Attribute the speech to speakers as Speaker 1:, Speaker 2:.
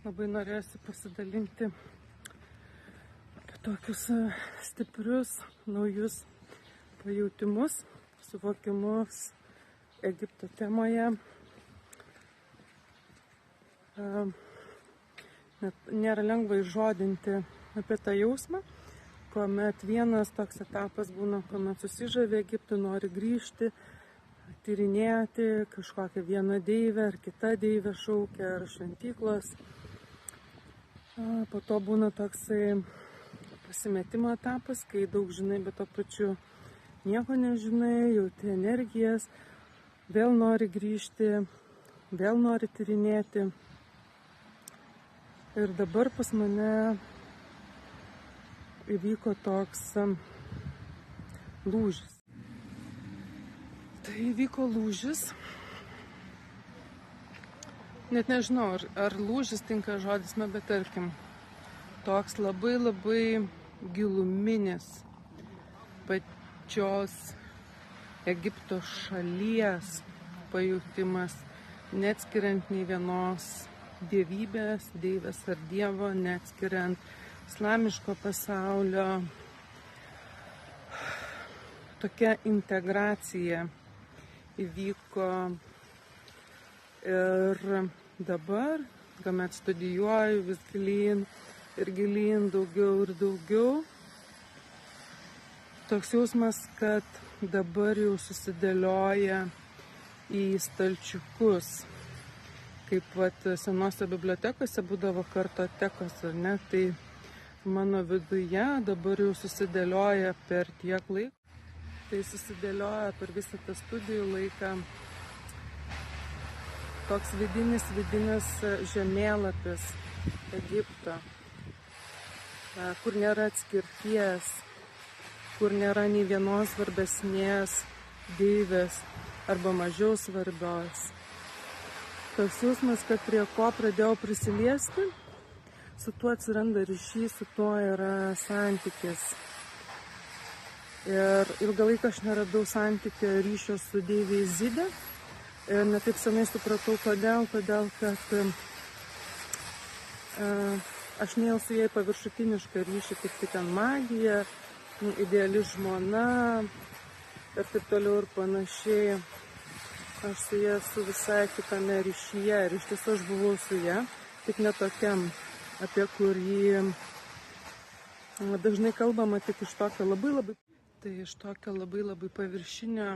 Speaker 1: labai norėsiu pasidalinti tokius stiprius, naujus pajautimus, suvokimus Egipto temoje. Nėra lengva įžodinti apie tą jausmą, kuomet vienas toks etapas būna, kuomet susižavi Egiptu, nori grįžti, tyrinėti kažkokią vieną deivę ar kitą deivę šaukia, ar šventyklos. Po to būna toksai pasimetimo etapas, kai daug žinai, bet to pačiu nieko nežinai, jauti energijas, vėl nori grįžti, vėl nori tyrinėti. Ir dabar pas mane įvyko toks lūžis. Tai įvyko lūžis. Net nežinau, ar lūžis tinka žodis, bet tarkim, toks labai giluminis pačios Egipto šalies pajutimas, neatskiriant nei vienos dievybės, deivės ar dievo, neatskiriant islamiško pasaulio. Tokia integracija įvyko ir dabar, kuomet studijuoju vis gilyn ir gilyn, daugiau ir daugiau, toks jausmas, kad dabar jau susidėlioja į stalčiukus, kaip senose bibliotekose būdavo kartotekos, ar ne, tai mano viduje dabar jau susidėlioja per tiek laiko, tai susidėlioja per visą tą studijų laiką toks vidinis žemėlapis Egipto, kur nėra atskirties, kur nėra nei vienos svarbesnės deivės arba mažiau svarbios. Toks jausmas, kad prie ko pradėjau prisiliesti, su tuo atsiranda ryšys, su tuo yra santykis. Ir ilgą laiką aš neradau santykio ryšio su deivė Izide. Ir netaip senai supratau, kodėl, kad aš nejau su jai paviršutinišką ryšį, kaip tai ten magija, ideali žmona ir taip toliau ir panašiai. Aš su ja esu visai kitame ryšyje ir iš tiesų aš buvau su ja, tik netokiam, apie kurį dažnai kalbama tik iš tokio labai paviršinio